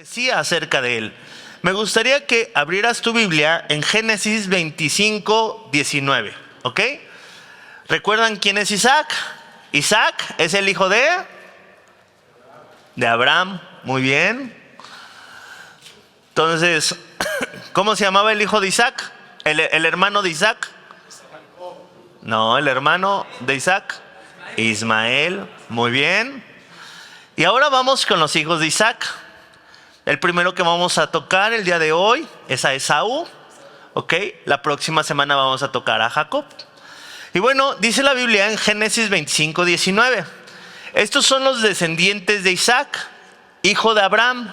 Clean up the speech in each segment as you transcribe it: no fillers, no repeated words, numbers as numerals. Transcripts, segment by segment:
profecía acerca de él. Me gustaría que abrieras tu Biblia en Génesis 25, 19, ¿ok? ¿Recuerdan quién es Isaac? Isaac es el hijo de Abraham, muy bien. Entonces, ¿cómo se llamaba el hijo de Isaac? ¿El hermano de Isaac? No, el hermano de Isaac, Ismael, muy bien. Y ahora vamos con los hijos de Isaac. El primero que vamos a tocar el día de hoy es a Esaú, ¿ok? La próxima semana vamos a tocar a Jacob. Y bueno, dice la Biblia en Génesis 25, 19. Estos son los descendientes de Isaac, hijo de Abraham.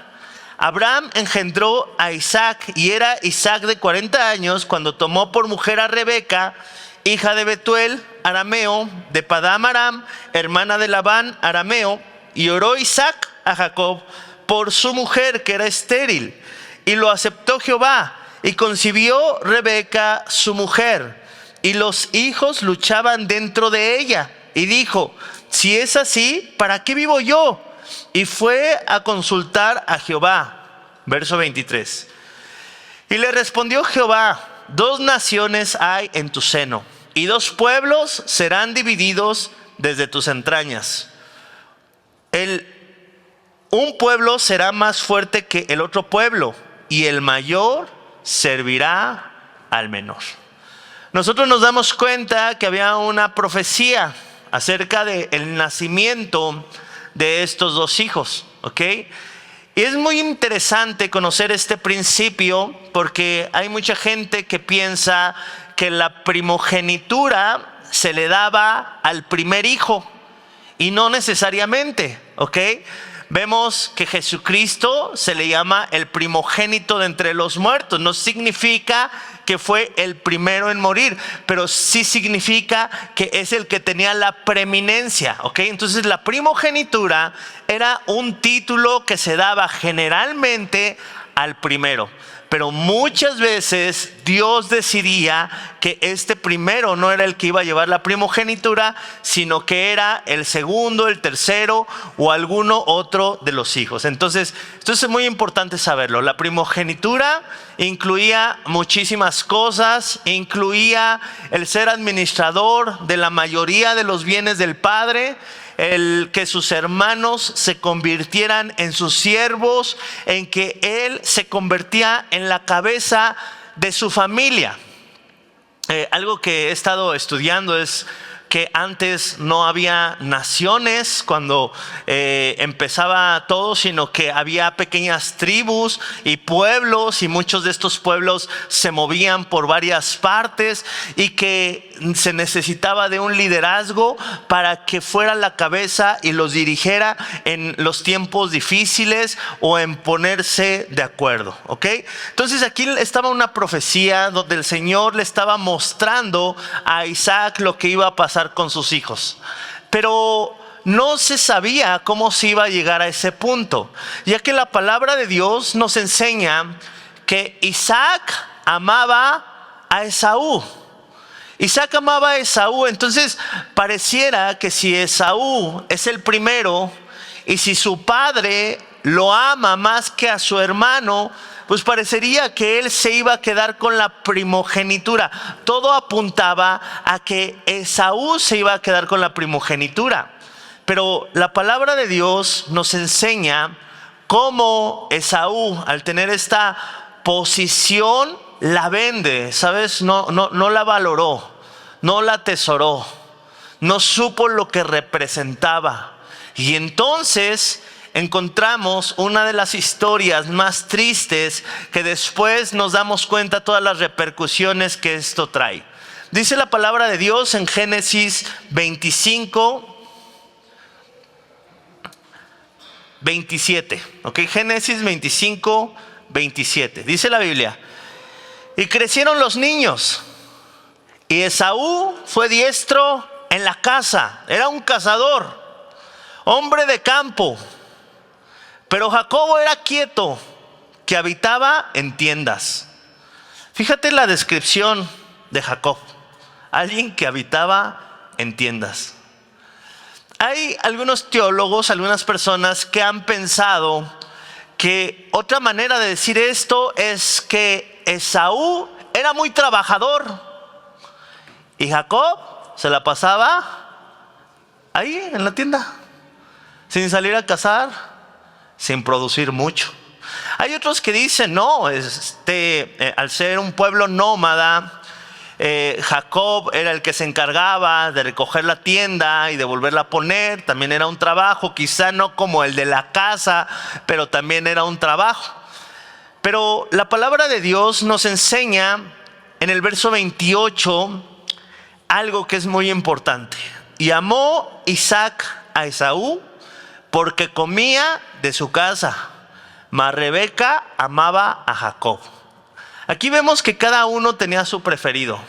Abraham engendró a Isaac y era Isaac de 40 años cuando tomó por mujer a Rebeca, hija de Betuel, arameo, de Padán Aram, hermana de Labán, arameo, y oró Isaac a Jacob por su mujer que era estéril, y lo aceptó Jehová, y concibió Rebeca su mujer, y los hijos luchaban dentro de ella, y dijo: si es así, ¿para qué vivo yo? Y fue a consultar a Jehová. Verso 23. Y le respondió Jehová: 2 naciones hay en tu seno, y 2 pueblos serán divididos desde tus entrañas. Un pueblo será más fuerte que el otro pueblo, y el mayor servirá al menor. Nosotros nos damos cuenta que había una profecía acerca del nacimiento de estos 2 hijos, ¿ok? Y es muy interesante conocer este principio porque hay mucha gente que piensa que la primogenitura se le daba al primer hijo y no necesariamente, ¿ok? Vemos que Jesucristo se le llama el primogénito de entre los muertos. No significa que fue el primero en morir, pero sí significa que es el que tenía la preeminencia, ¿ok? Entonces la primogenitura era un título que se daba generalmente al primero. Pero muchas veces Dios decidía que este primero no era el que iba a llevar la primogenitura, sino que era el segundo, el tercero o alguno otro de los hijos. Entonces, esto es muy importante saberlo. La primogenitura incluía muchísimas cosas, incluía el ser administrador de la mayoría de los bienes del padre, el que sus hermanos se convirtieran en sus siervos, en que él se convertía en la cabeza de su familia. Algo que he estado estudiando es que antes no había naciones cuando empezaba todo, sino que había pequeñas tribus y pueblos, y muchos de estos pueblos se movían por varias partes y que se necesitaba de un liderazgo para que fuera la cabeza y los dirigiera en los tiempos difíciles o en ponerse de acuerdo, ¿ok? Entonces aquí estaba una profecía donde el Señor le estaba mostrando a Isaac lo que iba a pasar con sus hijos, pero no se sabía cómo se iba a llegar a ese punto, ya que la palabra de Dios nos enseña que Isaac amaba a Esaú. Isaac amaba a Esaú, entonces pareciera que si Esaú es el primero y si su padre lo ama más que a su hermano, pues parecería que él se iba a quedar con la primogenitura. Todo apuntaba a que Esaú se iba a quedar con la primogenitura. Pero la palabra de Dios nos enseña cómo Esaú, al tener esta posición, la vende, ¿sabes? No la valoró, no la atesoró, no supo lo que representaba. Y entonces encontramos una de las historias más tristes que después nos damos cuenta todas las repercusiones que esto trae. Dice la palabra de Dios en Génesis 25, 27. ¿Ok? Génesis 25, 27. Dice la Biblia: y crecieron los niños, y Esaú fue diestro en la caza, era un cazador, hombre de campo. Pero Jacobo era quieto, que habitaba en tiendas. Fíjate la descripción de Jacob: alguien que habitaba en tiendas. Hay algunos teólogos, algunas personas que han pensado que otra manera de decir esto es que Esaú era muy trabajador y Jacob se la pasaba ahí en la tienda, sin salir a cazar, sin producir mucho. Hay otros que dicen, no, al ser un pueblo nómada, Jacob era el que se encargaba de recoger la tienda y de volverla a poner. También era un trabajo, quizá no como el de la casa, pero también era un trabajo. Pero la palabra de Dios nos enseña en el verso 28 algo que es muy importante. Y amó Isaac a Esaú porque comía de su casa, mas Rebeca amaba a Jacob. Aquí vemos que cada uno tenía su preferido.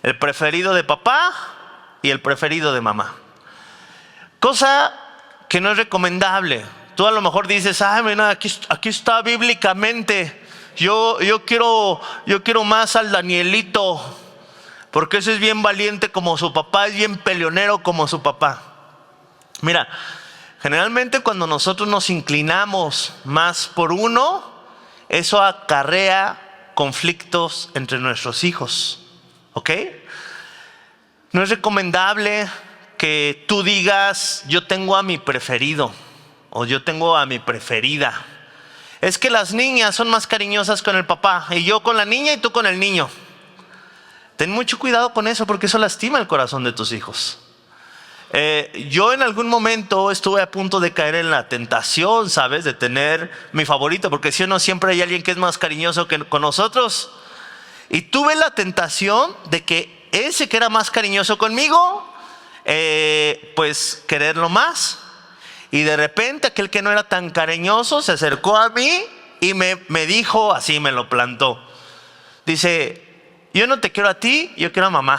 El preferido de papá y el preferido de mamá. Cosa que no es recomendable. Tú a lo mejor dices, ay, mira, aquí está bíblicamente. Yo quiero más al Danielito, porque ese es bien valiente como su papá, es bien peleonero como su papá. Mira, generalmente cuando nosotros nos inclinamos más por uno, eso acarrea conflictos entre nuestros hijos, ¿ok? No es recomendable que tú digas, yo tengo a mi preferido o yo tengo a mi preferida. Es que las niñas son más cariñosas con el papá y yo con la niña y tú con el niño. Ten mucho cuidado con eso porque eso lastima el corazón de tus hijos. Yo en algún momento estuve a punto de caer en la tentación, ¿sabes? De tener mi favorito, porque si o no siempre hay alguien que es más cariñoso que con nosotros. Y tuve la tentación de que ese que era más cariñoso conmigo, pues quererlo más. Y de repente aquel que no era tan cariñoso se acercó a mí y me dijo, así me lo plantó. Dice, yo no te quiero a ti, yo quiero a mamá.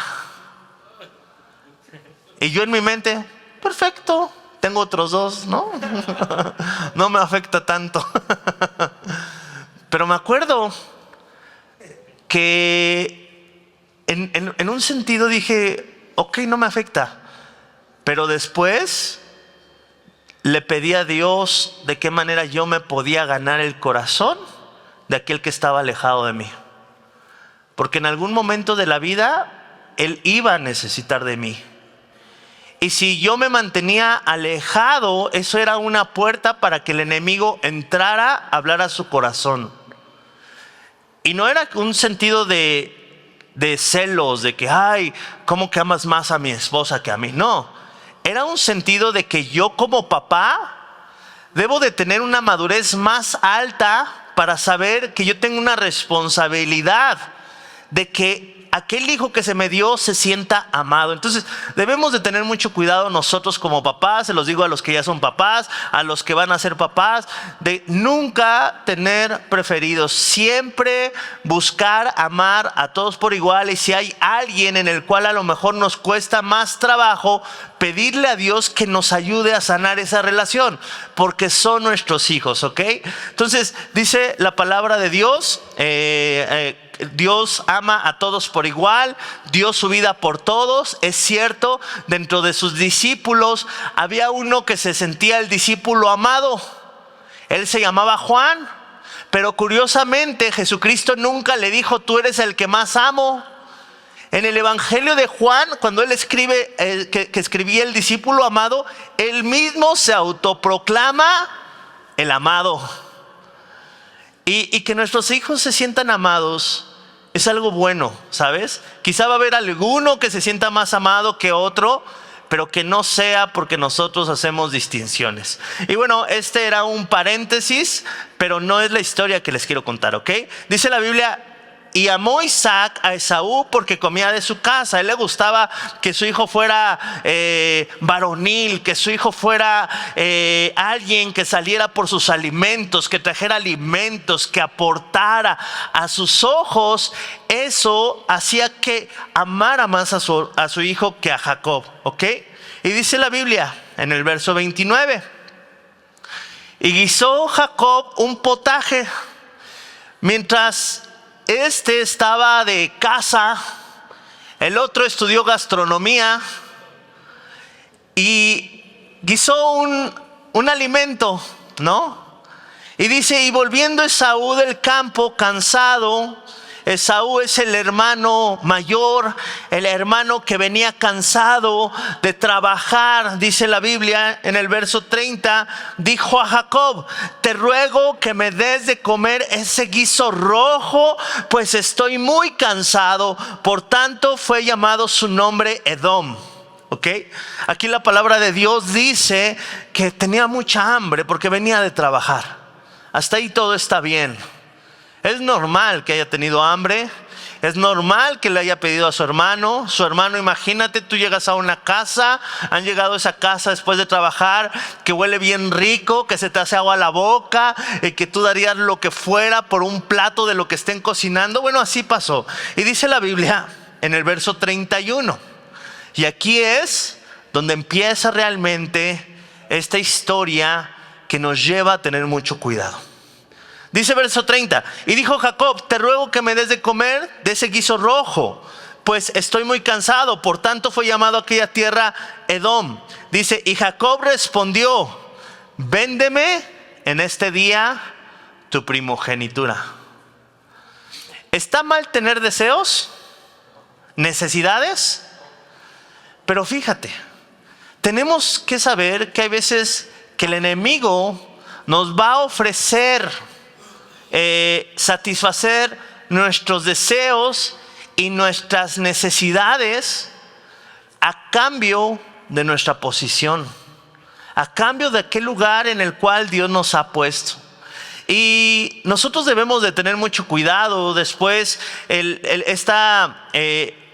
Y yo en mi mente, perfecto, tengo otros dos, ¿no? No me afecta tanto. Pero me acuerdo que en un sentido dije, ok, no me afecta. Pero después le pedí a Dios de qué manera yo me podía ganar el corazón de aquel que estaba alejado de mí. Porque en algún momento de la vida Él iba a necesitar de mí. Y si yo me mantenía alejado, eso era una puerta para que el enemigo entrara a hablar a su corazón. Y no era un sentido de celos, de que, ay, ¿cómo que amas más a mi esposa que a mí? No, era un sentido de que yo como papá debo de tener una madurez más alta para saber que yo tengo una responsabilidad de que aquel hijo que se me dio se sienta amado. Entonces debemos de tener mucho cuidado nosotros como papás. Se los digo a los que ya son papás, a los que van a ser papás, de nunca tener preferidos. Siempre buscar amar a todos por igual. Y si hay alguien en el cual a lo mejor nos cuesta más trabajo, pedirle a Dios que nos ayude a sanar esa relación, porque son nuestros hijos, ¿ok? Entonces dice la palabra de Dios, Dios ama a todos por igual, dio su vida por todos. Es cierto, dentro de sus discípulos había uno que se sentía el discípulo amado. Él se llamaba Juan, pero curiosamente Jesucristo nunca le dijo, tú eres el que más amo. En el Evangelio de Juan, cuando él escribe que escribía el discípulo amado, él mismo se autoproclama el amado. Y que nuestros hijos se sientan amados es algo bueno, ¿sabes? Quizá va a haber alguno que se sienta más amado que otro, pero que no sea porque nosotros hacemos distinciones. Y bueno, este era un paréntesis, pero no es la historia que les quiero contar, ¿ok? Dice la Biblia, y amó Isaac a Esaú porque comía de su casa. A él le gustaba que su hijo fuera varonil, que su hijo fuera alguien que saliera por sus alimentos, que trajera alimentos, que aportara a sus ojos. Eso hacía que amara más a su hijo que a Jacob, ¿ok? Y dice la Biblia en el verso 29, y guisó Jacob un potaje mientras este estaba de caza, el otro estudió gastronomía y guisó un alimento, ¿no? Y dice, y volviendo Esaú del campo cansado. Esaú es el hermano mayor, el hermano que venía cansado de trabajar. Dice la Biblia en el verso 30, dijo a Jacob, te ruego que me des de comer ese guiso rojo, pues estoy muy cansado. Por tanto fue llamado su nombre Edom. ¿Okay? Aquí la palabra de Dios dice que tenía mucha hambre porque venía de trabajar. Hasta ahí todo está bien. Es normal que haya tenido hambre. Es normal que le haya pedido a su hermano. Su hermano, imagínate, tú llegas a una casa, han llegado a esa casa después de trabajar, que huele bien rico, que se te hace agua a la boca, y que tú darías lo que fuera por un plato de lo que estén cocinando. Bueno, así pasó. Y dice la Biblia en el verso 31. Y aquí es donde empieza realmente esta historia que nos lleva a tener mucho cuidado. Dice verso 30, y dijo Jacob, te ruego que me des de comer de ese guiso rojo, pues estoy muy cansado. Por tanto fue llamado aquella tierra Edom. Dice, y Jacob respondió, véndeme en este día tu primogenitura. ¿Está mal tener deseos? ¿Necesidades? Pero fíjate, tenemos que saber que hay veces que el enemigo nos va a ofrecer satisfacer nuestros deseos y nuestras necesidades a cambio de nuestra posición, a cambio de aquel lugar en el cual Dios nos ha puesto. Y nosotros debemos de tener mucho cuidado. Después esta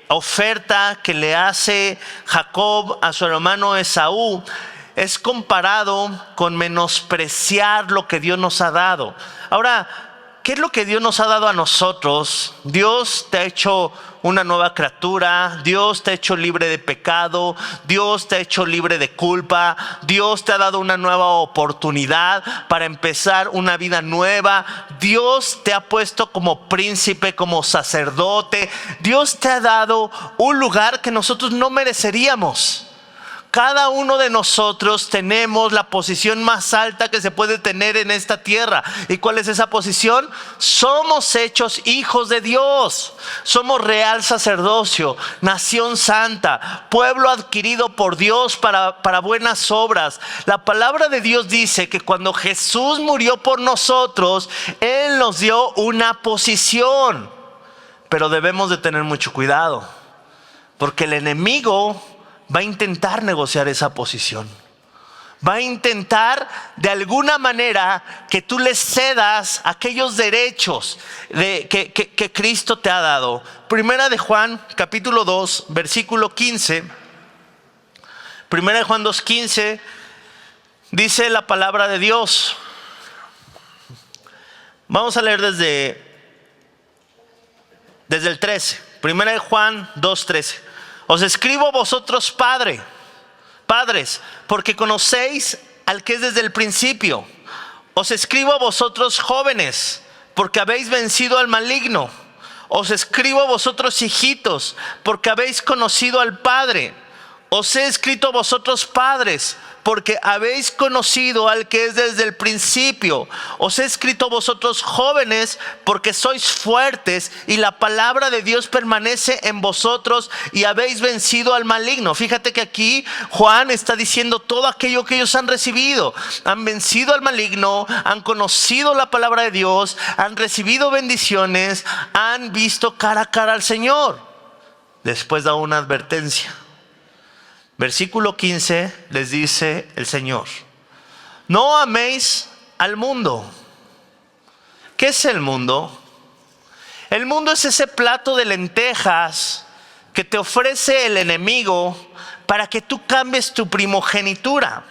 oferta que le hace Jacob a su hermano Esaú es comparado con menospreciar lo que Dios nos ha dado. Ahora, ¿qué es lo que Dios nos ha dado a nosotros? Dios te ha hecho una nueva criatura. Dios te ha hecho libre de pecado. Dios te ha hecho libre de culpa. Dios te ha dado una nueva oportunidad para empezar una vida nueva. Dios te ha puesto como príncipe, como sacerdote. Dios te ha dado un lugar que nosotros no mereceríamos. Cada uno de nosotros tenemos la posición más alta que se puede tener en esta tierra. ¿Y cuál es esa posición? Somos hechos hijos de Dios. Somos real sacerdocio, nación santa, pueblo adquirido por Dios para buenas obras. La palabra de Dios dice que cuando Jesús murió por nosotros, Él nos dio una posición. Pero debemos de tener mucho cuidado, porque el enemigo va a intentar negociar esa posición. Va a intentar de alguna manera que tú le cedas aquellos derechos que Cristo te ha dado. Primera de Juan, capítulo 2, versículo 15. Primera de Juan 2:15 dice la palabra de Dios. Vamos a leer desde el 13. Primera de Juan 2:13. Os escribo a vosotros padres, porque conocéis al que es desde el principio. Os escribo a vosotros jóvenes, porque habéis vencido al maligno. Os escribo a vosotros hijitos, porque habéis conocido al Padre. Os he escrito a vosotros padres, porque habéis conocido al que es desde el principio. Os he escrito a vosotros jóvenes, porque sois fuertes y la palabra de Dios permanece en vosotros y habéis vencido al maligno. Fíjate que aquí Juan está diciendo todo aquello que ellos han recibido. Han vencido al maligno, han conocido la palabra de Dios, han recibido bendiciones, han visto cara a cara al Señor. Después da una advertencia. Versículo 15 les dice el Señor: no améis al mundo. ¿Qué es el mundo? El mundo es ese plato de lentejas que te ofrece el enemigo para que tú cambies tu primogenitura.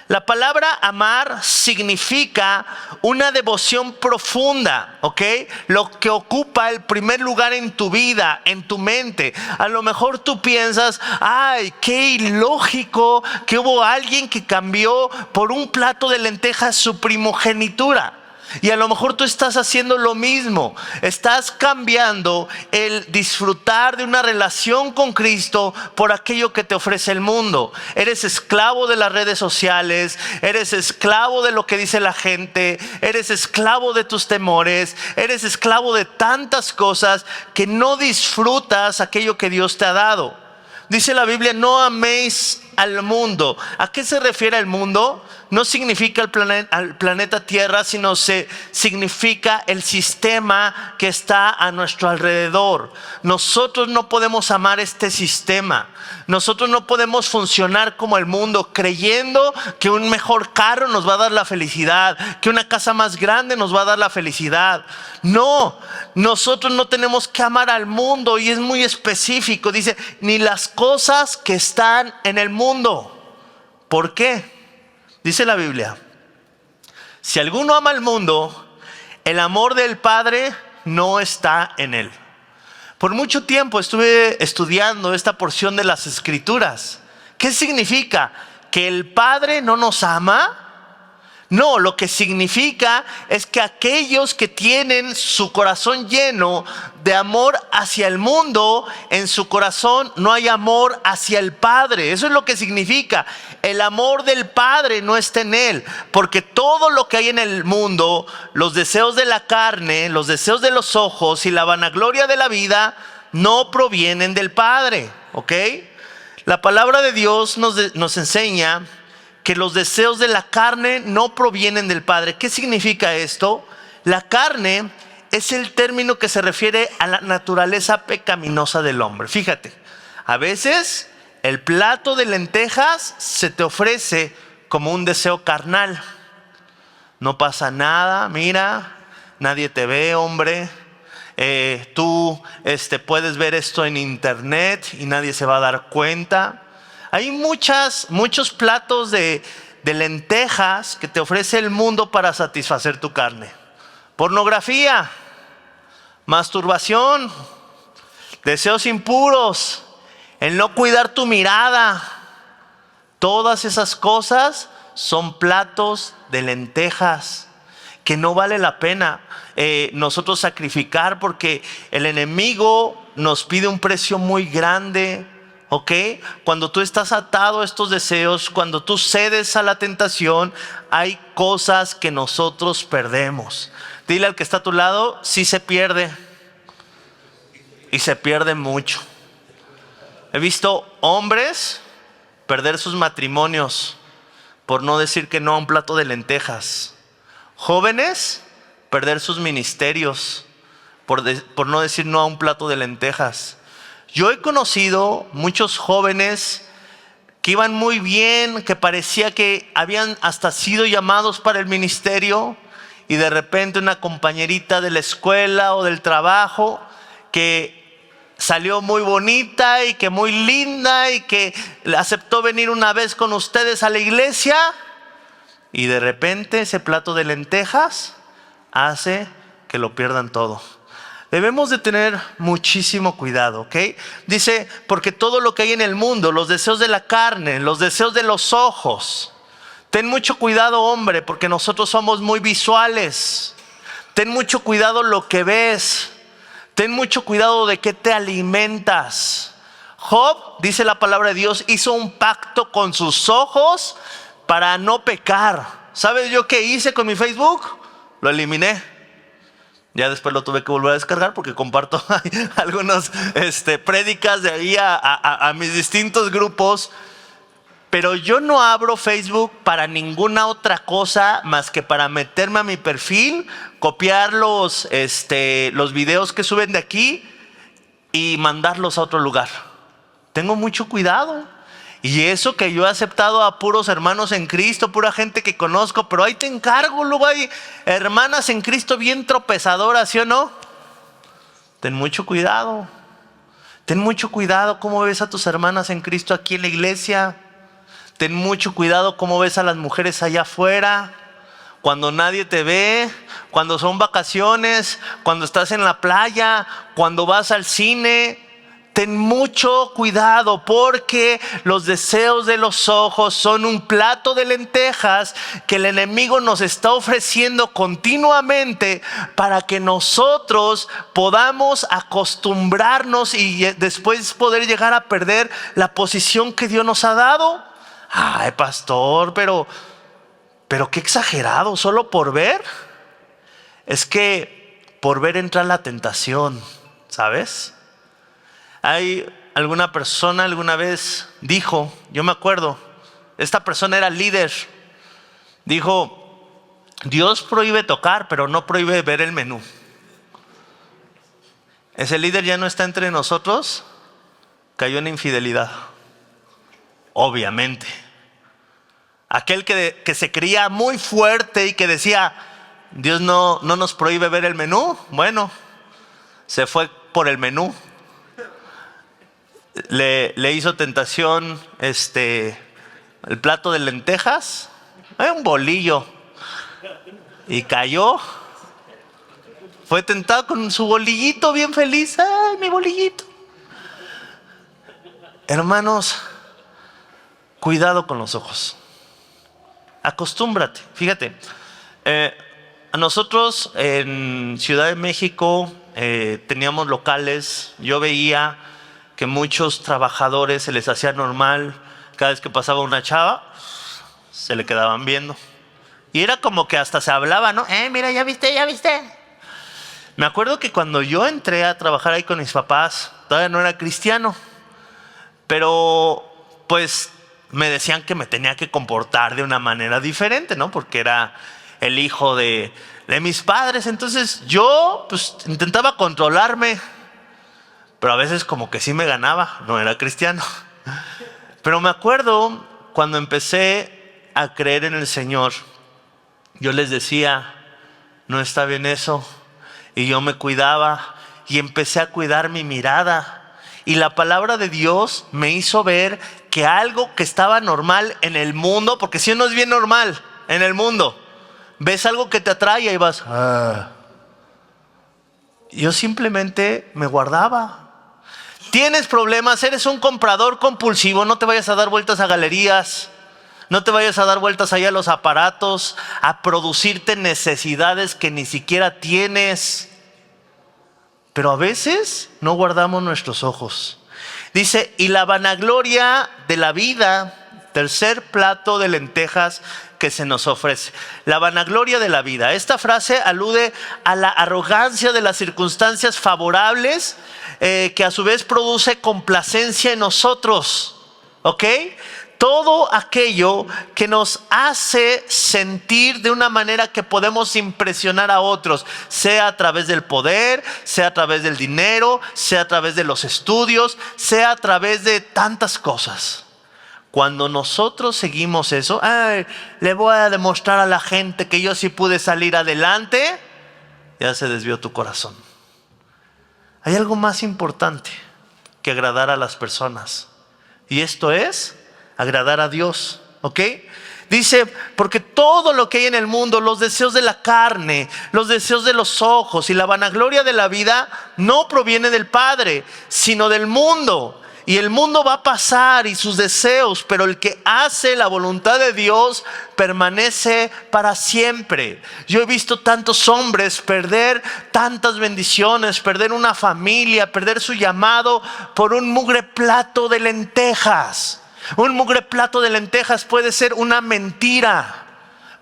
La palabra amar significa una devoción profunda, ¿ok? Lo que ocupa el primer lugar en tu vida, en tu mente. A lo mejor tú piensas, ay, qué ilógico que hubo alguien que cambió por un plato de lentejas su primogenitura. Y a lo mejor tú estás haciendo lo mismo. Estás cambiando el disfrutar de una relación con Cristo por aquello que te ofrece el mundo. Eres esclavo de las redes sociales, eres esclavo de lo que dice la gente, eres esclavo de tus temores, eres esclavo de tantas cosas que no disfrutas aquello que Dios te ha dado. Dice la Biblia, no améis al mundo. ¿A qué se refiere el mundo? No significa al planeta Tierra, sino significa el sistema que está a nuestro alrededor. Nosotros no podemos amar este sistema. Nosotros no podemos funcionar como el mundo, creyendo que un mejor carro nos va a dar la felicidad, que una casa más grande nos va a dar la felicidad. No, nosotros no tenemos que amar al mundo, y es muy específico. Dice, ni las cosas que están en el mundo. ¿Por qué? Dice la Biblia, si alguno ama al mundo, el amor del Padre no está en él. Por mucho tiempo estuve estudiando esta porción de las Escrituras. ¿Qué significa? ¿Que el Padre no nos ama? No, lo que significa es que aquellos que tienen su corazón lleno de amor hacia el mundo, en su corazón no hay amor hacia el Padre. Eso es lo que significa. El amor del Padre no está en él, porque todo lo que hay en el mundo, los deseos de la carne, los deseos de los ojos y la vanagloria de la vida, no provienen del Padre. ¿Ok? La palabra de Dios nos enseña que los deseos de la carne no provienen del Padre. ¿Qué significa esto? La carne es el término que se refiere a la naturaleza pecaminosa del hombre. Fíjate, a veces el plato de lentejas se te ofrece como un deseo carnal. No pasa nada, mira, nadie te ve, hombre. Tú puedes ver esto en internet y nadie se va a dar cuenta. Hay muchos platos de lentejas que te ofrece el mundo para satisfacer tu carne. Pornografía, masturbación, deseos impuros, el no cuidar tu mirada. Todas esas cosas son platos de lentejas que no vale la pena nosotros sacrificar, porque el enemigo nos pide un precio muy grande. ¿Ok? Cuando tú estás atado a estos deseos, cuando tú cedes a la tentación, hay cosas que nosotros perdemos. Dile al que está a tu lado, sí se pierde. Y se pierde mucho. He visto hombres perder sus matrimonios por no decir que no a un plato de lentejas. Jóvenes perder sus ministerios por no decir no a un plato de lentejas. Yo he conocido muchos jóvenes que iban muy bien, que parecía que habían hasta sido llamados para el ministerio, y de repente una compañerita de la escuela o del trabajo que salió muy bonita y que muy linda y que aceptó venir una vez con ustedes a la iglesia, y de repente ese plato de lentejas hace que lo pierdan todo. Debemos de tener muchísimo cuidado, ¿ok? Dice, porque todo lo que hay en el mundo, los deseos de la carne, los deseos de los ojos. Ten mucho cuidado, hombre, porque nosotros somos muy visuales. Ten mucho cuidado lo que ves. Ten mucho cuidado de qué te alimentas. Job, dice la palabra de Dios, hizo un pacto con sus ojos para no pecar. ¿Sabes yo qué hice con mi Facebook? Lo eliminé. Ya después lo tuve que volver a descargar porque comparto algunas prédicas de ahí a mis distintos grupos. Pero yo no abro Facebook para ninguna otra cosa más que para meterme a mi perfil, copiar los videos que suben de aquí y mandarlos a otro lugar. Tengo mucho cuidado. Y eso que yo he aceptado a puros hermanos en Cristo, pura gente que conozco, pero ahí te encargo, luego hay hermanas en Cristo bien tropezadoras, ¿sí o no? Ten mucho cuidado. Ten mucho cuidado cómo ves a tus hermanas en Cristo aquí en la iglesia. Ten mucho cuidado cómo ves a las mujeres allá afuera, cuando nadie te ve, cuando son vacaciones, cuando estás en la playa, cuando vas al cine. ten mucho cuidado porque los deseos de los ojos son un plato de lentejas que el enemigo nos está ofreciendo continuamente para que nosotros podamos acostumbrarnos y después poder llegar a perder la posición que Dios nos ha dado. Ay, pastor, pero qué exagerado, solo por ver. Es que por ver entra la tentación, ¿sabes? Hay alguna persona alguna vez dijo, yo me acuerdo, esta persona era líder, dijo, Dios prohíbe tocar, pero no prohíbe ver el menú. Ese líder ya no está entre nosotros, cayó en infidelidad, obviamente. Aquel que se creía muy fuerte y que decía, Dios no nos prohíbe ver el menú, bueno, se fue por el menú. Le hizo tentación el plato de lentejas, un bolillo, y cayó. Fue tentado con su bolillito bien feliz. ¡Ay, mi bolillito! Hermanos, cuidado con los ojos. Acostúmbrate. Fíjate, a nosotros en Ciudad de México teníamos locales. Yo veía que muchos trabajadores se les hacía normal, cada vez que pasaba una chava, se le quedaban viendo. Y era como que hasta se hablaba, ¿no? Mira, ya viste, ya viste. Me acuerdo que cuando yo entré a trabajar ahí con mis papás, todavía no era cristiano, pero pues me decían que me tenía que comportar de una manera diferente, ¿no? Porque era el hijo de mis padres. Entonces yo pues intentaba controlarme, pero a veces como que sí me ganaba, no era cristiano. Pero me acuerdo cuando empecé a creer en el Señor, yo les decía, no está bien eso. Y yo me cuidaba y empecé a cuidar mi mirada. Y la palabra de Dios me hizo ver que algo que estaba normal en el mundo, porque si no es bien normal en el mundo, ves algo que te atrae y vas, yo simplemente me guardaba. Tienes problemas, eres un comprador compulsivo, no te vayas a dar vueltas a galerías, no te vayas a dar vueltas allá a los aparatos, a producirte necesidades que ni siquiera tienes. Pero a veces no guardamos nuestros ojos. Dice, y la vanagloria de la vida, tercer plato de lentejas que se nos ofrece. La vanagloria de la vida. Esta frase alude a la arrogancia de las circunstancias favorables, que a su vez produce complacencia en nosotros. ¿Ok? Todo aquello que nos hace sentir de una manera que podemos impresionar a otros, sea a través del poder, sea a través del dinero, sea a través de los estudios, sea a través de tantas cosas. Cuando nosotros seguimos eso, le voy a demostrar a la gente que yo sí pude salir adelante, ya se desvió tu corazón. Hay algo más importante que agradar a las personas, y esto es agradar a Dios, ¿ok? Dice, porque todo lo que hay en el mundo, los deseos de la carne, los deseos de los ojos y la vanagloria de la vida no proviene del Padre, sino del mundo. Y el mundo va a pasar y sus deseos, pero el que hace la voluntad de Dios permanece para siempre. Yo he visto tantos hombres perder tantas bendiciones, perder una familia, perder su llamado por un mugre plato de lentejas. Un mugre plato de lentejas puede ser una mentira.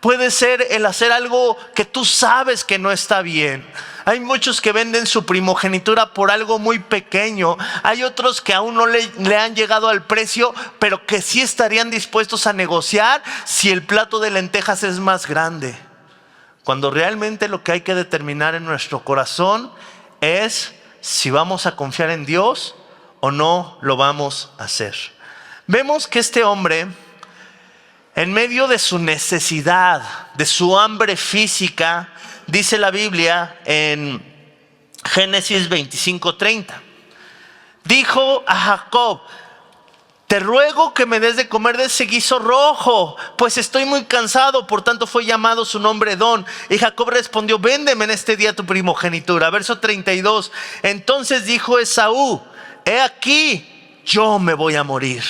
Puede ser el hacer algo que tú sabes que no está bien. Hay muchos que venden su primogenitura por algo muy pequeño. Hay otros que aún no le han llegado al precio, pero que sí estarían dispuestos a negociar si el plato de lentejas es más grande. Cuando realmente lo que hay que determinar en nuestro corazón es si vamos a confiar en Dios o no lo vamos a hacer. Vemos que este hombre, en medio de su necesidad, de su hambre física, dice la Biblia en Génesis 25:30, dijo a Jacob, te ruego que me des de comer de ese guiso rojo, pues estoy muy cansado. Por tanto fue llamado su nombre Edom. Y Jacob respondió, véndeme en este día tu primogenitura. Verso 32, entonces dijo Esaú, he aquí, yo me voy a morir.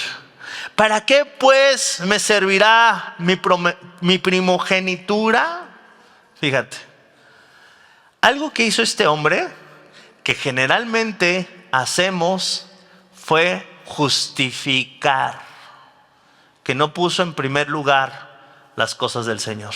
¿Para qué pues me servirá mi primogenitura? Fíjate, algo que hizo este hombre, que generalmente hacemos, fue justificar que no puso en primer lugar las cosas del Señor.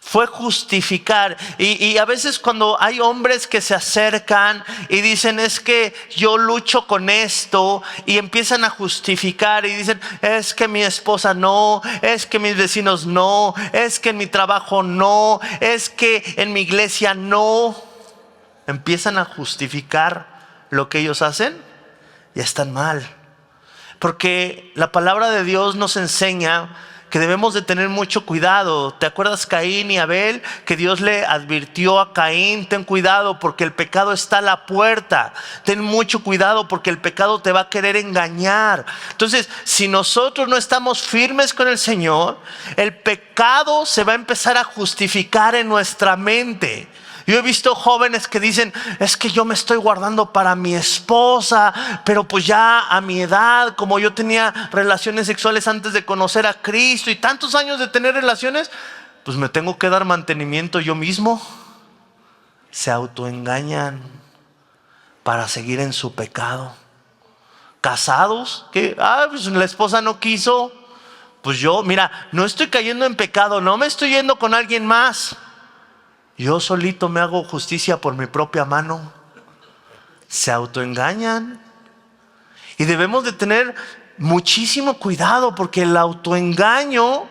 Fue justificar. Y a veces cuando hay hombres que se acercan y dicen, es que yo lucho con esto, y empiezan a justificar y dicen, es que mi esposa no, es que mis vecinos no, es que en mi trabajo no, es que en mi iglesia no. Empiezan a justificar lo que ellos hacen y están mal. Porque la palabra de Dios nos enseña que debemos de tener mucho cuidado. ¿Te acuerdas Caín y Abel? Que Dios le advirtió a Caín, ten cuidado porque el pecado está a la puerta. Ten mucho cuidado porque el pecado te va a querer engañar. Entonces, si nosotros no estamos firmes con el Señor, el pecado se va a empezar a justificar en nuestra mente. Yo he visto jóvenes que dicen, es que yo me estoy guardando para mi esposa, pero pues ya a mi edad, como yo tenía relaciones sexuales antes de conocer a Cristo y tantos años de tener relaciones, pues me tengo que dar mantenimiento yo mismo. Se autoengañan para seguir en su pecado. Casados, que pues la esposa no quiso, pues yo, mira, no estoy cayendo en pecado, no me estoy yendo con alguien más. Yo solito me hago justicia por mi propia mano. Se autoengañan. Y debemos de tener muchísimo cuidado porque el autoengaño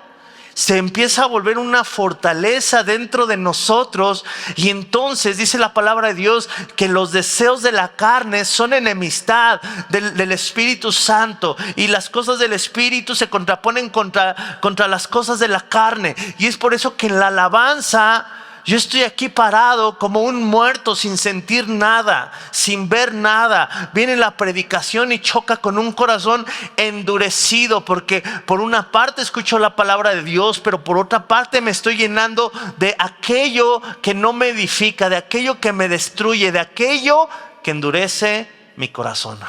se empieza a volver una fortaleza dentro de nosotros. Y entonces dice la palabra de Dios que los deseos de la carne son enemistad del Espíritu Santo. Y las cosas del Espíritu se contraponen contra las cosas de la carne. Y es por eso que en la alabanza yo estoy aquí parado como un muerto, sin sentir nada, sin ver nada. Viene la predicación y choca con un corazón endurecido, porque por una parte escucho la palabra de Dios, pero por otra parte me estoy llenando de aquello que no me edifica, de aquello que me destruye, de aquello que endurece mi corazón.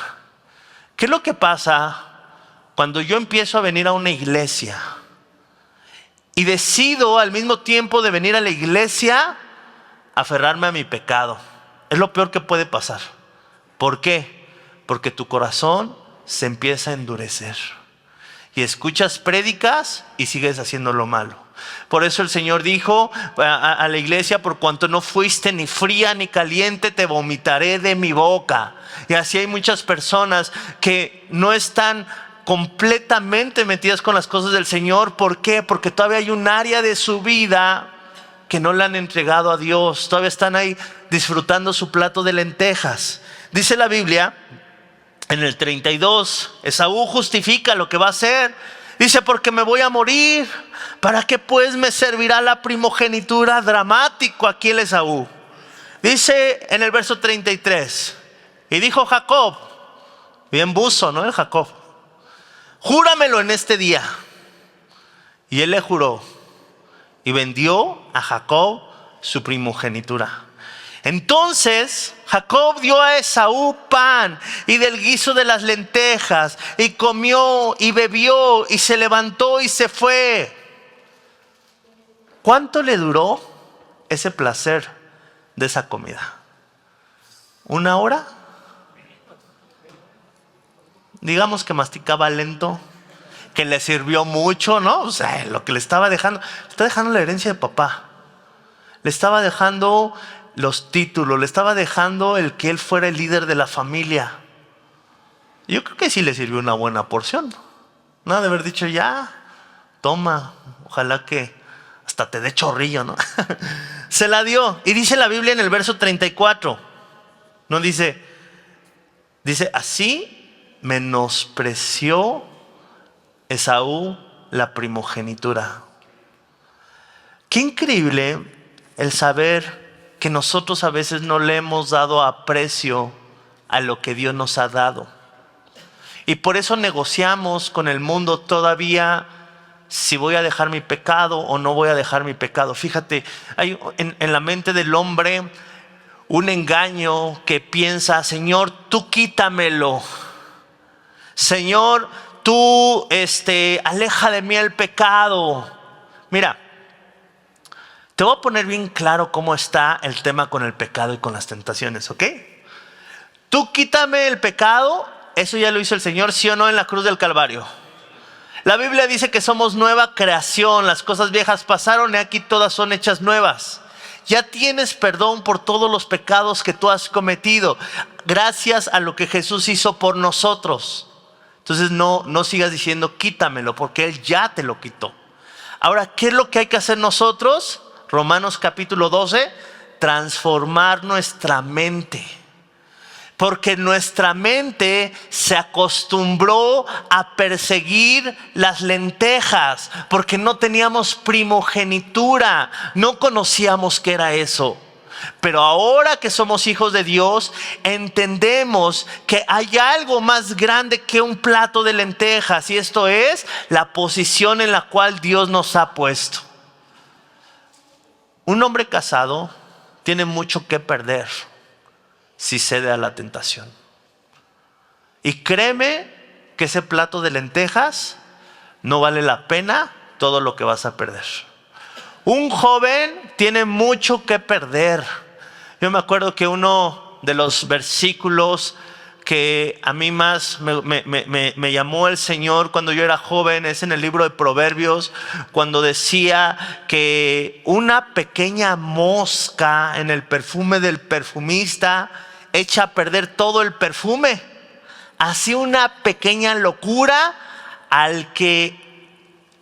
¿Qué es lo que pasa cuando yo empiezo a venir a una iglesia y decido al mismo tiempo de venir a la iglesia aferrarme a mi pecado? Es lo peor que puede pasar. ¿Por qué? Porque tu corazón se empieza a endurecer y escuchas prédicas y sigues haciendo lo malo. Por eso el Señor dijo a la iglesia, por cuanto no fuiste ni fría ni caliente, te vomitaré de mi boca. Y así hay muchas personas que no están completamente metidas con las cosas del Señor. ¿Por qué? Porque todavía hay un área de su vida que no le han entregado a Dios. Todavía están ahí disfrutando su plato de lentejas. Dice la Biblia en el 32, Esaú justifica lo que va a hacer. Dice, porque me voy a morir, ¿para qué pues me servirá la primogenitura? Dramático aquí el Esaú. Dice en el verso 33, y dijo Jacob, bien buzo, ¿no? El Jacob, júramelo en este día. Y él le juró y vendió a Jacob su primogenitura. Entonces Jacob dio a Esaú pan y del guiso de las lentejas, y comió y bebió y se levantó y se fue. ¿Cuánto le duró ese placer de esa comida? ¿Una hora? Digamos que masticaba lento, que le sirvió mucho, ¿no? O sea, lo que le estaba dejando la herencia de papá. Le estaba dejando los títulos, le estaba dejando el que él fuera el líder de la familia. Yo creo que sí le sirvió una buena porción. No, de haber dicho, ya, toma, ojalá que hasta te dé chorrillo, ¿no? Se la dio. Y dice la Biblia en el verso 34, no dice, así menospreció Esaú la primogenitura. Qué increíble el saber que nosotros a veces no le hemos dado aprecio a lo que Dios nos ha dado. Y por eso negociamos con el mundo todavía si voy a dejar mi pecado o no voy a dejar mi pecado. Fíjate, hay en la mente del hombre un engaño que piensa, Señor, tú quítamelo. Señor, tú aleja de mí el pecado. Mira, te voy a poner bien claro cómo está el tema con el pecado y con las tentaciones, ¿ok? Tú quítame el pecado, eso ya lo hizo el Señor, ¿sí o no? En la cruz del Calvario. La Biblia dice que somos nueva creación, las cosas viejas pasaron y aquí todas son hechas nuevas. Ya tienes perdón por todos los pecados que tú has cometido, gracias a lo que Jesús hizo por nosotros. Entonces no sigas diciendo quítamelo, porque Él ya te lo quitó. Ahora, ¿qué es lo que hay que hacer nosotros? Romanos capítulo 12, transformar nuestra mente. Porque nuestra mente se acostumbró a perseguir las lentejas, porque no teníamos primogenitura, no conocíamos qué era eso. Pero ahora que somos hijos de Dios, entendemos que hay algo más grande que un plato de lentejas, y esto es la posición en la cual Dios nos ha puesto. Un hombre casado tiene mucho que perder si cede a la tentación. Y créeme que ese plato de lentejas no vale la pena todo lo que vas a perder. Un joven tiene mucho que perder. Yo me acuerdo que uno de los versículos que a mí más me llamó el Señor cuando yo era joven es en el libro de Proverbios, cuando decía que una pequeña mosca en el perfume del perfumista echa a perder todo el perfume. Así una pequeña locura al que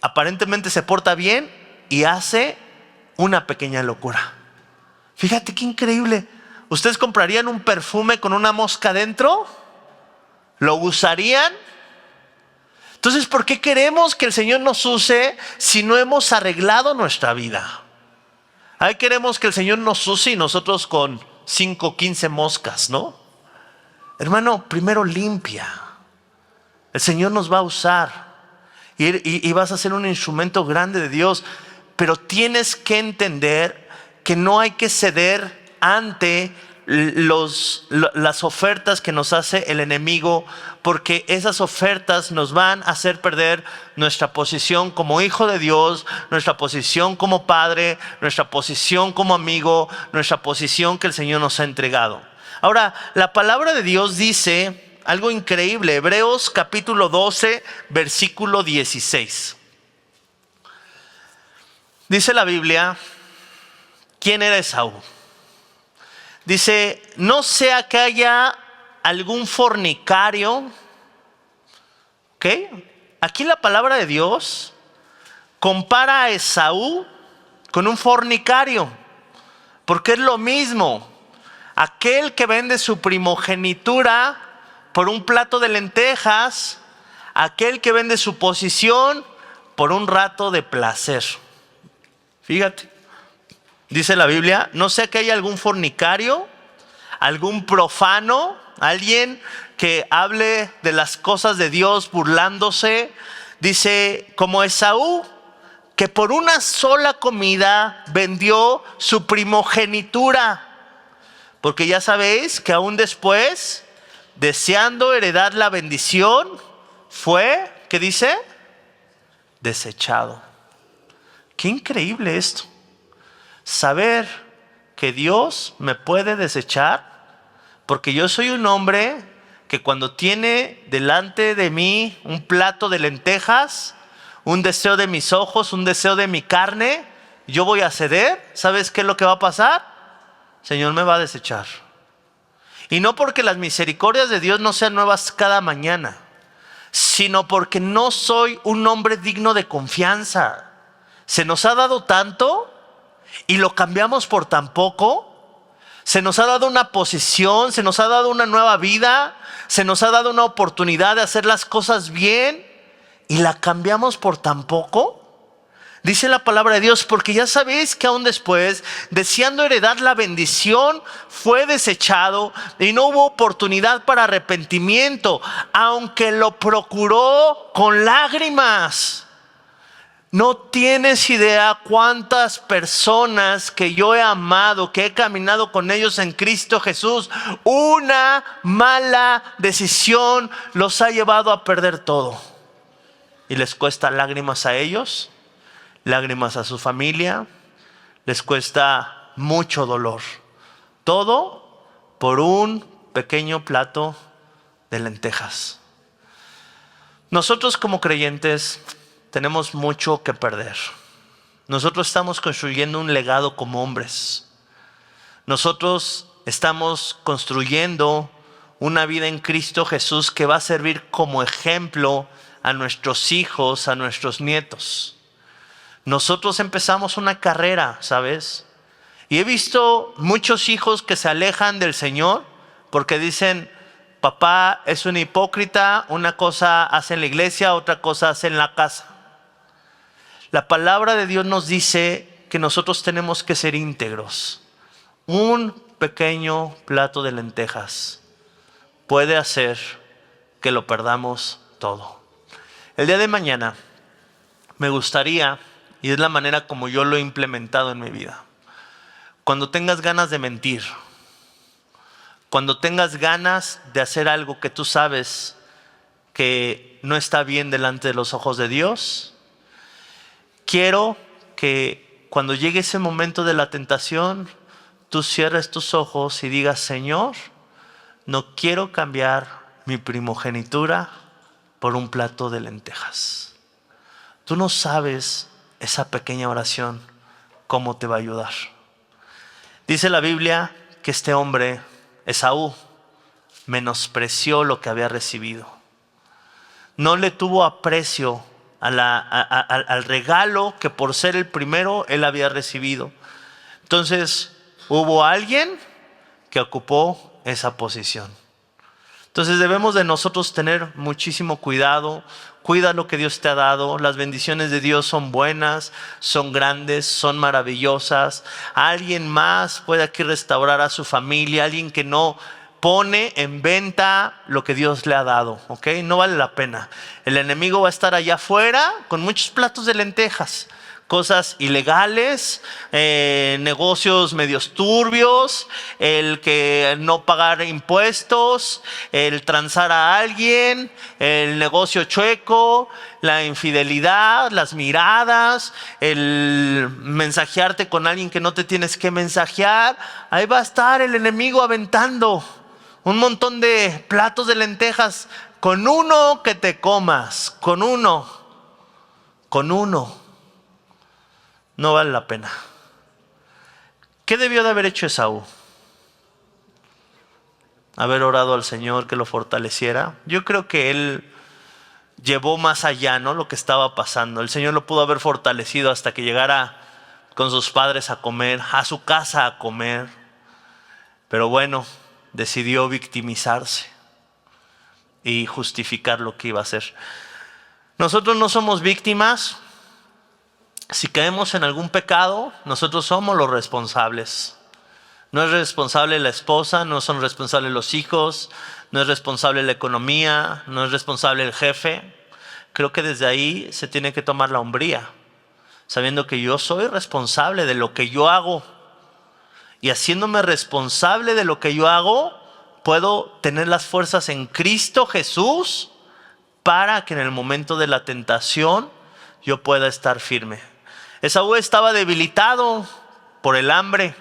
aparentemente se porta bien y hace una pequeña locura. Fíjate qué increíble. ¿Ustedes comprarían un perfume con una mosca dentro? ¿Lo usarían? Entonces, ¿por qué queremos que el Señor nos use si no hemos arreglado nuestra vida? Ahí queremos que el Señor nos use y nosotros con 5, 15 moscas, ¿no? Hermano, primero limpia. El Señor nos va a usar y vas a ser un instrumento grande de Dios. Pero tienes que entender que no hay que ceder ante las ofertas que nos hace el enemigo, porque esas ofertas nos van a hacer perder nuestra posición como hijo de Dios, nuestra posición como padre, nuestra posición como amigo, nuestra posición que el Señor nos ha entregado. Ahora, la palabra de Dios dice algo increíble. Hebreos capítulo 12, versículo 16. Dice la Biblia, ¿quién era Esaú? Dice, no sea que haya algún fornicario. ¿Ok? Aquí la palabra de Dios compara a Esaú con un fornicario, porque es lo mismo. Aquel que vende su primogenitura por un plato de lentejas, aquel que vende su posición por un rato de placer. Fíjate, dice la Biblia, no sea que haya algún fornicario, algún profano, alguien que hable de las cosas de Dios burlándose. Dice, como Esaú, que por una sola comida vendió su primogenitura. Porque ya sabéis que aún después, deseando heredar la bendición, fue, ¿qué dice? Desechado. Qué increíble esto. Saber que Dios me puede desechar, porque yo soy un hombre que cuando tiene delante de mí un plato de lentejas, un deseo de mis ojos, un deseo de mi carne, yo voy a ceder. ¿Sabes qué es lo que va a pasar? El Señor me va a desechar. Y no porque las misericordias de Dios no sean nuevas cada mañana, sino porque no soy un hombre digno de confianza. Se nos ha dado tanto y lo cambiamos por tan poco. Se nos ha dado una posición, se nos ha dado una nueva vida, se nos ha dado una oportunidad de hacer las cosas bien y la cambiamos por tan poco. Dice la palabra de Dios, porque ya sabéis que aún después, deseando heredar la bendición, fue desechado y no hubo oportunidad para arrepentimiento, aunque lo procuró con lágrimas. No tienes idea cuántas personas que yo he amado, que he caminado con ellos en Cristo Jesús, una mala decisión los ha llevado a perder todo. Y les cuesta lágrimas a ellos, lágrimas a su familia, les cuesta mucho dolor. Todo por un pequeño plato de lentejas. Nosotros como creyentes tenemos mucho que perder. Nosotros estamos construyendo un legado como hombres. Nosotros estamos construyendo una vida en Cristo Jesús que va a servir como ejemplo a nuestros hijos, a nuestros nietos. Nosotros empezamos una carrera, ¿sabes? Y he visto muchos hijos que se alejan del Señor porque dicen: papá es un hipócrita, una cosa hace en la iglesia, otra cosa hace en la casa. La palabra de Dios nos dice que nosotros tenemos que ser íntegros. Un pequeño plato de lentejas puede hacer que lo perdamos todo. El día de mañana me gustaría, y es la manera como yo lo he implementado en mi vida, cuando tengas ganas de mentir, cuando tengas ganas de hacer algo que tú sabes que no está bien delante de los ojos de Dios, quiero que cuando llegue ese momento de la tentación, tú cierres tus ojos y digas: Señor, no quiero cambiar mi primogenitura por un plato de lentejas. Tú no sabes esa pequeña oración cómo te va a ayudar. Dice la Biblia que este hombre, Esaú, menospreció lo que había recibido. No le tuvo aprecio al regalo que por ser el primero él había recibido. Entonces hubo alguien que ocupó esa posición. Entonces debemos de nosotros tener muchísimo cuidado. Cuida lo que Dios te ha dado. Las bendiciones de Dios son buenas, son grandes, son maravillosas. Alguien más puede aquí restaurar a su familia. Alguien que no pone en venta lo que Dios le ha dado, ¿ok? No vale la pena. El enemigo va a estar allá afuera con muchos platos de lentejas, cosas ilegales, negocios medios turbios, el que no pagar impuestos, el transar a alguien, el negocio chueco, la infidelidad, las miradas, el mensajearte con alguien que no te tienes que mensajear. Ahí va a estar el enemigo aventando un montón de platos de lentejas. Con uno que te comas, con uno, no vale la pena. ¿Qué debió de haber hecho Esaú? Haber orado al Señor que lo fortaleciera. Yo creo que él llevó más allá, ¿no?, lo que estaba pasando. El Señor lo pudo haber fortalecido hasta que llegara con sus padres a comer, a su casa a comer. Pero bueno, decidió victimizarse y justificar lo que iba a hacer. Nosotros no somos víctimas. Si caemos en algún pecado, nosotros somos los responsables. No es responsable la esposa, no son responsables los hijos, no es responsable la economía, no es responsable el jefe. Creo que desde ahí se tiene que tomar la hombría, sabiendo que yo soy responsable de lo que yo hago. Y haciéndome responsable de lo que yo hago, puedo tener las fuerzas en Cristo Jesús para que en el momento de la tentación yo pueda estar firme. Esaú estaba debilitado por el hambre.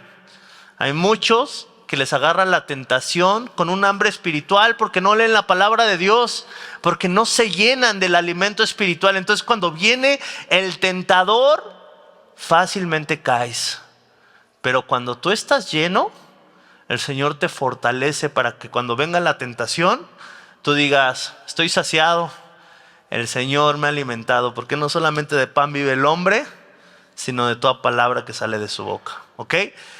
Hay muchos que les agarra la tentación con un hambre espiritual porque no leen la palabra de Dios, porque no se llenan del alimento espiritual. Entonces cuando viene el tentador, fácilmente caes. Pero cuando tú estás lleno, el Señor te fortalece para que cuando venga la tentación, tú digas: estoy saciado, el Señor me ha alimentado, porque no solamente de pan vive el hombre, sino de toda palabra que sale de su boca, ¿ok?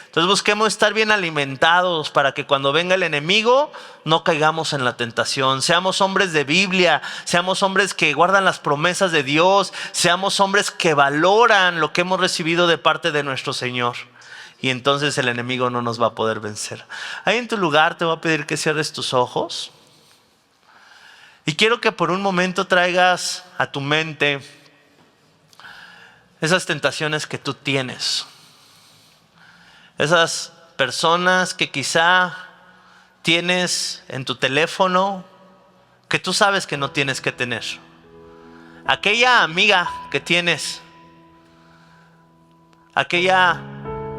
Entonces busquemos estar bien alimentados para que cuando venga el enemigo no caigamos en la tentación. Seamos hombres de Biblia, seamos hombres que guardan las promesas de Dios, seamos hombres que valoran lo que hemos recibido de parte de nuestro Señor. Y entonces el enemigo no nos va a poder vencer. Ahí en tu lugar te voy a pedir que cierres tus ojos. Y quiero que por un momento traigas a tu mente esas tentaciones que tú tienes, esas personas que quizá tienes en tu teléfono que tú sabes que no tienes que tener, aquella amiga que tienes, aquella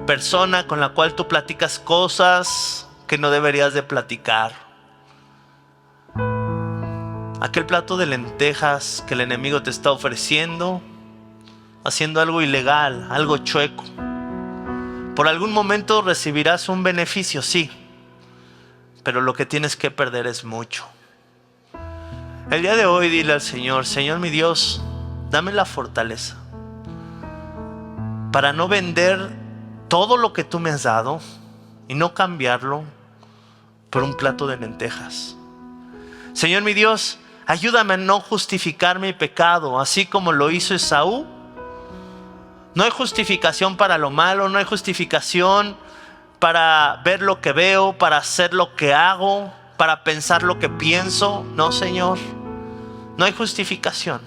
persona con la cual tú platicas cosas que no deberías de platicar, aquel plato de lentejas que el enemigo te está ofreciendo, haciendo algo ilegal, algo chueco. Por algún momento recibirás un beneficio, sí, pero lo que tienes que perder es mucho. El día de hoy dile al Señor: Señor mi Dios, dame la fortaleza para no vender todo lo que tú me has dado y no cambiarlo por un plato de lentejas. Señor mi Dios, ayúdame a no justificar mi pecado, así como lo hizo Esaú. No hay justificación para lo malo, no hay justificación para ver lo que veo, para hacer lo que hago, para pensar lo que pienso. No, Señor, no hay justificación,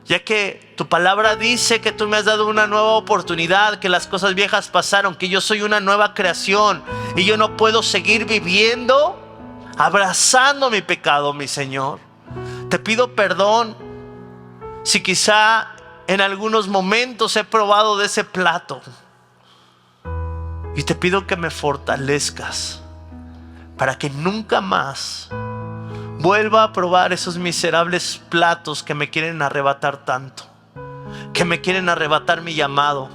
ya que tu palabra dice que tú me has dado una nueva oportunidad, que las cosas viejas pasaron, que yo soy una nueva creación y yo no puedo seguir viviendo abrazando mi pecado, mi Señor. Te pido perdón si quizá en algunos momentos he probado de ese plato, y te pido que me fortalezcas para que nunca más vuelva a probar esos miserables platos que me quieren arrebatar tanto, que me quieren arrebatar mi llamado,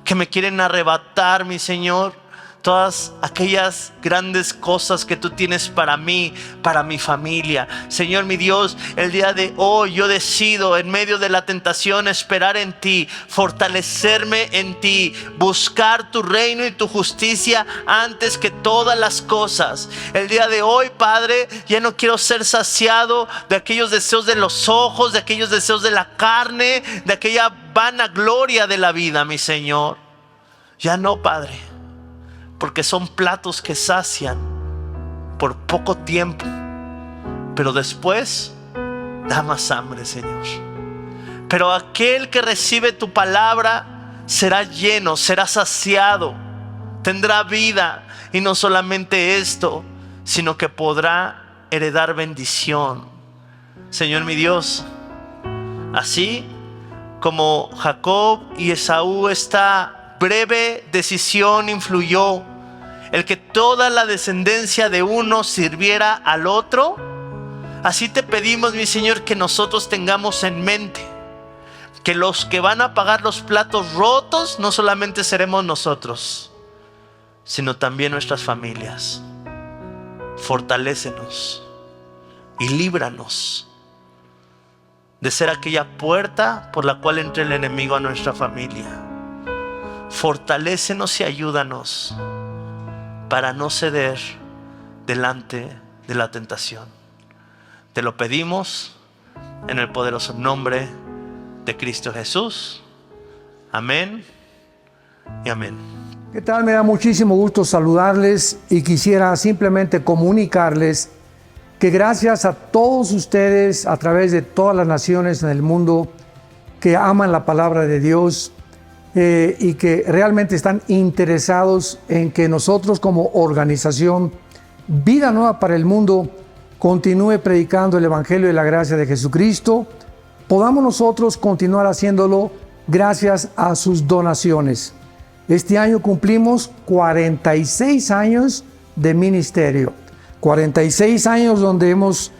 que me quieren arrebatar, mi Señor, todas aquellas grandes cosas que tú tienes para mí, para mi familia. Señor mi Dios, el día de hoy yo decido, en medio de la tentación, esperar en ti, fortalecerme en ti, buscar tu reino y tu justicia antes que todas las cosas. El día de hoy, Padre, ya no quiero ser saciado de aquellos deseos de los ojos, de aquellos deseos de la carne, de aquella vanagloria de la vida, mi Señor. Ya no, Padre, porque son platos que sacian por poco tiempo, pero después da más hambre, Señor. Pero aquel que recibe tu palabra será lleno, será saciado, tendrá vida, y no solamente esto, sino que podrá heredar bendición. Señor mi Dios, así como Jacob y Esaú, esta breve decisión influyó el que toda la descendencia de uno sirviera al otro. Así te pedimos, mi Señor, que nosotros tengamos en mente que los que van a pagar los platos rotos no solamente seremos nosotros, sino también nuestras familias. Fortalécenos y líbranos de ser aquella puerta por la cual entre el enemigo a nuestra familia. Fortalécenos y ayúdanos para no ceder delante de la tentación. Te lo pedimos en el poderoso nombre de Cristo Jesús. Amén y amén. ¿Qué tal? Me da muchísimo gusto saludarles y quisiera simplemente comunicarles que gracias a todos ustedes a través de todas las naciones en el mundo que aman la palabra de Dios, y que realmente están interesados en que nosotros como organización Vida Nueva para el Mundo continúe predicando el Evangelio de la gracia de Jesucristo, podamos nosotros continuar haciéndolo gracias a sus donaciones. Este año cumplimos 46 años de ministerio, 46 años donde hemos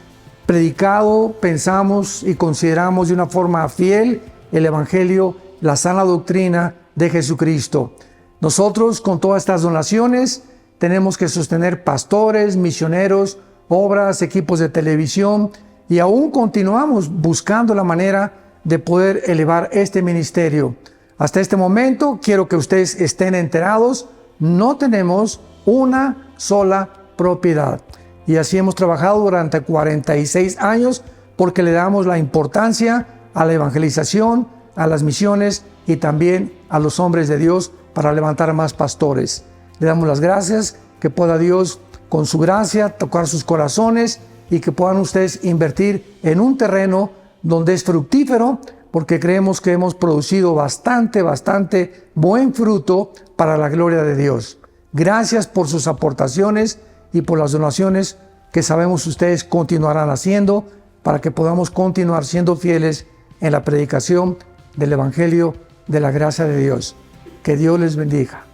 predicado, pensamos y consideramos de una forma fiel el Evangelio, la sana doctrina de Jesucristo. Nosotros, con todas estas donaciones, tenemos que sostener pastores, misioneros, obras, equipos de televisión, y aún continuamos buscando la manera de poder elevar este ministerio. Hasta este momento, quiero que ustedes estén enterados, no tenemos una sola propiedad. Y así hemos trabajado durante 46 años porque le damos la importancia a la evangelización, a las misiones y también a los hombres de Dios para levantar más pastores. Le damos las gracias, que pueda Dios con su gracia tocar sus corazones y que puedan ustedes invertir en un terreno donde es fructífero porque creemos que hemos producido bastante buen fruto para la gloria de Dios. Gracias por sus aportaciones y por las donaciones que sabemos ustedes continuarán haciendo para que podamos continuar siendo fieles en la predicación del Evangelio de la gracia de Dios. Que Dios les bendiga.